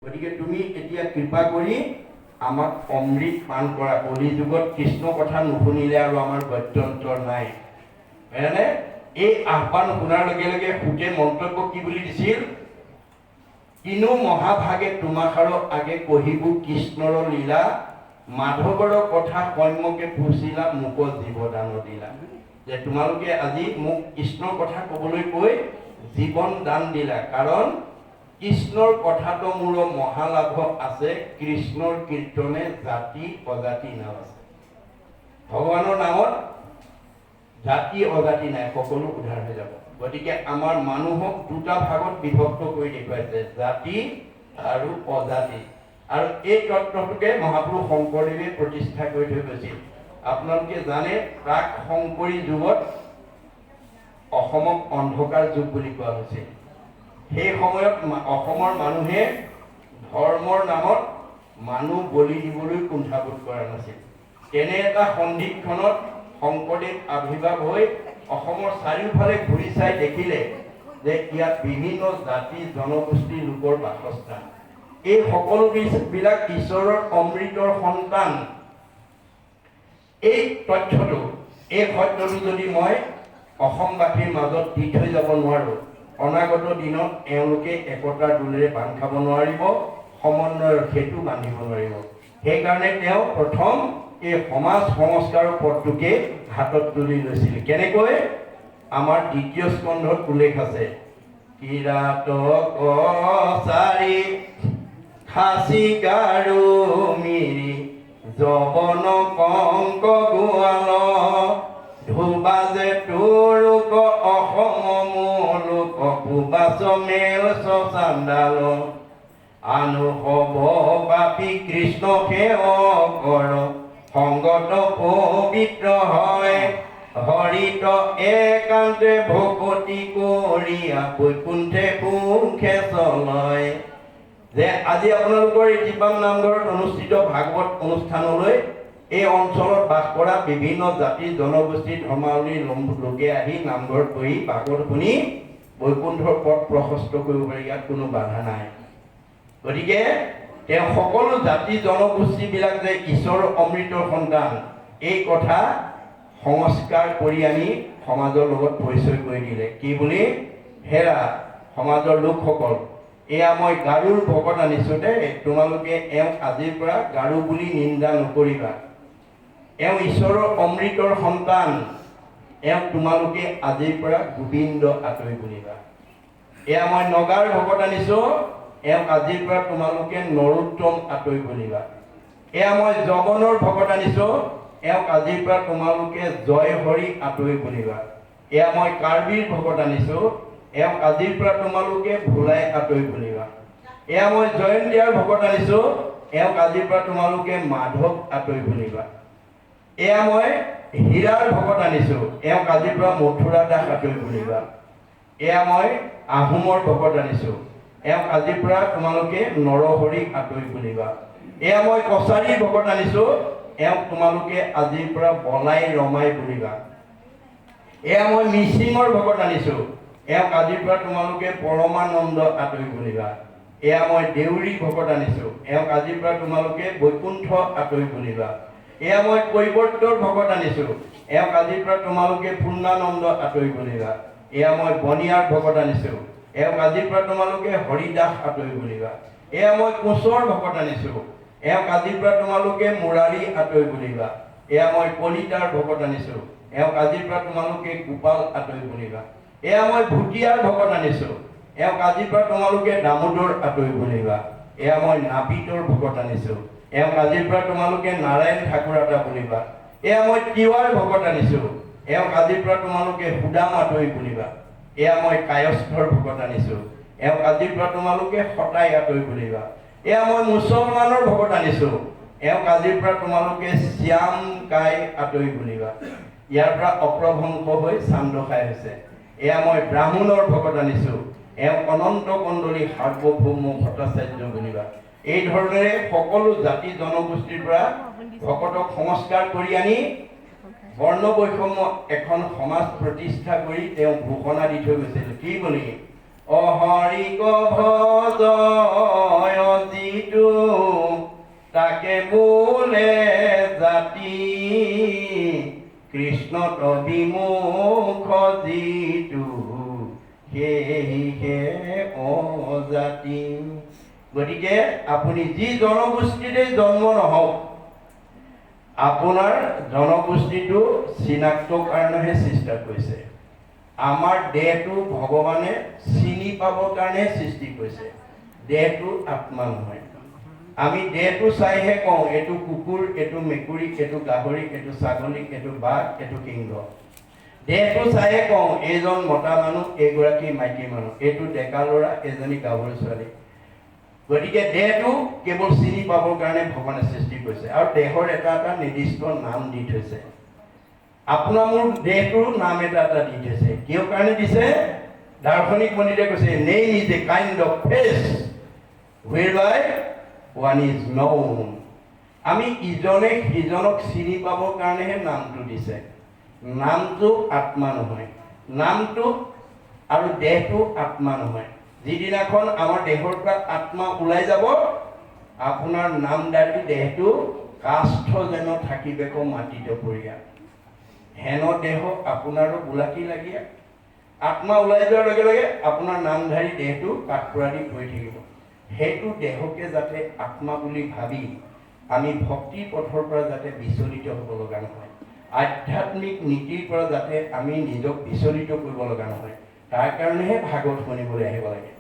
গতিকে তুমি এতিয়া কৃপা কৰি আমাক অমৃত পান কৰা। কলি যুগত কৃষ্ণ কথা নুশুনিলে আৰু আমাৰ গত্যন্তৰ নাই। হয়নে? এই আহ্বান শুনাৰ লগে লগে সুতে মন্তব্য কি বুলি দিছিল? কিনো মহাভাগে তোমাষাৰ আগে কহিব কৃষ্ণৰ লীলা, মাধৱৰ কথা সম্যকে পুছিলা মোক জীৱদান দিলা। যে তোমালোকে আজি মোক কৃষ্ণৰ কথা ক'বলৈ কৈ জীৱন দান দিলা, কাৰণ কৃষ্ণৰ কথাটো মোৰ মহালাভ আছে। কৃষ্ণৰ কীৰ্তনে জাতি অজাতি নাম আছে। ভগৱানৰ নামত জাতি অজাতি নাই, সকলো উদ্ধাৰ হৈ যাব। গতিকে আমাৰ মানুহক দুটা ভাগত বিভক্ত কৰি দেখুৱাইছে, জাতি আৰু অজাতি। আৰু এই তত্ত্বটোকে মহাপুৰুষ শংকৰদেৱে প্ৰতিষ্ঠা কৰি থৈ গৈছিল। আপোনালোকে জানে প্ৰাক শংকৰী যুগত অসমক অন্ধকাৰ যুগ বুলি কোৱা হৈছিল। সেই সময়ত অসমৰ মানুহে ধৰ্মৰ নামত মানুহ বলি দিবলৈ কুণ্ঠাবোধ কৰা নাছিল। তেনে এটা সন্ধিক্ষণত শংকৰদেৱ আৱিৰ্ভাৱ হৈ অসমৰ চাৰিওফালে ঘূৰি চাই দেখিলে যে ইয়াত বিভিন্ন জাতি জনগোষ্ঠীৰ লোকৰ বাসস্থান। এই সকলোবিলাক ঈশ্বৰৰ অমৃতৰ সন্তান। এই তথ্যটো, এই সত্যটো যদি মই অসমবাসীৰ মাজত দি থৈ যাব নোৱাৰোঁ, অনাগত দিনত এওঁলোকে একতাৰ দোলেৰে বান্ধ খাব নোৱাৰিব, সমন্বয়ৰ সেতু বান্ধিব নোৱাৰিব। সেইকাৰণে তেওঁ প্ৰথম এই সমাজ সংস্কাৰৰ পথটোকে হাতত তুলি লৈছিল। কেনেকৈ? আমাৰ দ্বিতীয় স্কন্ধত উল্লেখ আছে, কিৰাত কছাৰী খাচী গাৰো মিৰি যবন কংক গোৱাল, ধুবাজে তোৰোক অসম মোলোক পুবাচ মেল চান্দাল, আনু হব পাপী কৃষ্ণ সেৱ কৰ, সংগত পবিত্ৰ হয়, হৰিত একান্তে ভকতি কৰিয়া বৈকুণ্ঠে সুখে চলয়। যে আজি আপোনালোকৰ এই টিপাম নামঘৰত অনুষ্ঠিত ভাগৱত অনুষ্ঠানলৈ এই অঞ্চলত বাস কৰা বিভিন্ন জাতি জনগোষ্ঠী ধৰ্মাৱলীৰ লোকে আহি নামঘৰত বহি ভাগৱত শুনি বৈকুণ্ঠৰ পথ প্ৰশস্ত কৰিব পাৰে। ইয়াত কোনো বাধা নাই। গতিকে তেওঁ সকলো জাতি জনগোষ্ঠীবিলাক যে ঈশ্বৰৰ অমৃতৰ সন্তান, এই কথা সংস্কাৰ কৰি আনি সমাজৰ লগত পৰিচয় কৰি দিলে। কি বুলি? হেৰা সমাজৰ লোকসকল, এয়া মই গাৰুৰ ভকত আনিছোঁ দেই, তোমালোকে এওঁক আজিৰ পৰা গাৰু বুলি নিন্দা নকৰিবা। এওঁ ঈশ্বৰৰ অমৃতৰ সন্তান, এওঁক তোমালোকে আজিৰ পৰা গোবিন্দ আঁতৰি বুলিবা। এয়া মই নগাৰ ভকত আনিছোঁ, এওঁক আজিৰ পৰা তোমালোকে নৰোত্তম আঁতৰি বুলিবা। এয়া মই জগনৰ ভকত আনিছোঁ, এওঁক আজিৰ পৰা তোমালোকে জয় হৰি আঁতৰি বুলিবা। এয়া মই কাৰ্বিৰ ভকত আনিছোঁ, এওঁক আজিৰ পৰা তোমালোকে ভোলাই আঁতৰি বুলিবা। এয়া মই জয়ন্তীয়াৰ ভকত আনিছোঁ, এওঁক আজিৰ পৰা তোমালোকে মাধৱ আঁতৰি বুলিবা। এয়া মই হীৰাৰ ভকত আনিছোঁ, এওঁক আজিৰ পৰা মথুৰা দাস আঁতৰি বুলিবা। এয়া মই আহোমৰ ভকত আনিছোঁ, এওঁক আজিৰ পৰা তোমালোকে নৰহৰিক আঁতৰি বুলিবা। এয়া মই কছাৰীৰ ভকত আনিছোঁ, এওঁক তোমালোকে আজিৰ পৰা বলাই ৰমাই বুলিবা। এয়া মই মিচিঙৰ ভকত আনিছোঁ, এওঁক আজিৰ পৰা তোমালোকে পৰমানন্দ আঁতৰি বুলিবা। এয়া মই দেউৰী ভকত আনিছোঁ, এওঁক আজিৰ পৰা তোমালোকে বৈকুণ্ঠ আঁতৰি বুলিবা। এয়া মই কৈৱৰ্তৰ ভকত আনিছোঁ, এওঁক আজিৰ পৰা তোমালোকে পূৰ্ণানন্দ আঁতৰি বুলিবা। এয়া মই বনিয়াৰ ভকত আনিছোঁ, এওঁক আজিৰ পৰা তোমালোকে হৰিদাস আঁতৰি বুলিবা। এয়া মই কোচৰ ভকত আনিছোঁ, এওঁক আজিৰ পৰা তোমালোকে মুৰাৰী আঁতৰি বুলিবা। এয়া মই কলিতাৰ ভকত আনিছোঁ, এওঁক আজিৰ পৰা তোমালোকে গোপাল আঁতৰি বুলিবা। এয়া মই ভুটিয়াৰ ভকত আনিছোঁ, এওঁক আজিৰ পৰা তোমালোকে দামোদৰ আঁতৰি বুলিবা। এয়া মই নাপিতৰ ভকত আনিছোঁ, এওঁক আজিৰ পৰা তোমালোকে নাৰায়ণ ঠাকুৰ আঁতৰি বুলিবা। এয়া মই তিৱাৰ ভকত আনিছোঁ, এওঁক আজিৰ পৰা তোমালোকে সুদাম আঁতৰি বুলিবা। এয়া মই কায়স্থৰ ভকত আনিছোঁ, এওঁক আজিৰ পৰা তোমালোকে সতাই আঁতৰি বুলিবা। এয়া মই মুছলমানৰ ভকত আনিছোঁ, এওঁক আজিৰ পৰা তোমালোকে শ্যাম কাই আঁতৰি বুলিবা। ইয়াৰ পৰা অপ্ৰভংশ হৈ চান্দখাই হৈছে। এয়া মই ব্ৰাহ্মণৰ ভকত আনিছোঁ, এওঁক অনন্ত কণ্ডলী সাৰ্বভৌম ভট্টাচাৰ্য বুলিবা। এই ধৰণেৰে সকলো জাতি জনগোষ্ঠীৰ পৰা ভকতক সংস্কাৰ কৰি আনি বৰ্ণ বৈষম্য এখন সমাজ প্ৰতিষ্ঠা কৰি তেওঁ ঘোষণা দি থৈ গৈছিল। কি বুলি? অহৰিক ভজয় বোলে জাতি কৃষ্ণত বিমুখ যিটো সেয়ে অজাতি। গতিকে আপুনি যি জনগোষ্ঠীতে জন্ম নহওক, আপোনাৰ জনগোষ্ঠীটো চিনাক্তৰ কাৰণেহে সৃষ্টি কৰিছে। আমাৰ দেহটো ভগৱানে চিনি পাবৰ কাৰণে সৃষ্টি কৰিছে, দেহটো আত্মা নহয়। আমি দেহটো চাইহে কওঁ এইটো কুকুৰ, এইটো মেকুৰী, এইটো গাহৰি, এইটো ছাগলী, এইটো বাঘ, এইটো সিংহ। দেহটো চাইহে কওঁ এইজন মতা মানুহ, এইগৰাকী মাইকী মানুহ, এইটো ডেকা ল'ৰা, এজনী গাভৰু ছোৱালী। গতিকে দেহটো কেৱল চিনি পাবৰ কাৰণে ভগৱানে সৃষ্টি কৰিছে, আৰু দেহৰ এটা এটা নিৰ্দিষ্ট নাম দি থৈছে। আপোনাৰ মোৰ দেহটোৰ নাম এটা এটা দি থৈছে। কিয় কাৰণে দিছে? দাৰ্শনিক পণ্ডিতে কৈছে name is a kind of face whereby one is known। আমি ইজনে সিজনক চিনি পাবৰ কাৰণেহে নামটো দিছে। নামটো আত্মা নহয়, নামটো আৰু দেহটো আত্মা নহয়। যিদিনাখন আমাৰ দেহৰ পৰা আত্মা ওলাই যাব, আপোনাৰ নামদাৰী দেহটো কাষ্ঠ যেন থাকিবেক মাটিত পৰিয়া, হেন দেহ আপোনাৰো বোলাকি লাগিয়া। আত্মা ওলাই যোৱাৰ লগে লগে আপোনাৰ নামধাৰী দেহটো কাঠপুৰা দি পৰি থাকিব। সেইটো দেহকে যাতে আত্মা বুলি ভাবি আমি ভক্তিৰ পথৰ পৰা যাতে বিচলিত হ'ব লগা নহয়, আধ্যাত্মিক নীতিৰ পৰা যাতে আমি নিজক বিচলিত কৰিব লগা নহয়, তাৰ কাৰণেহে ভাগৱত শুনিবলৈ আহিব লাগে।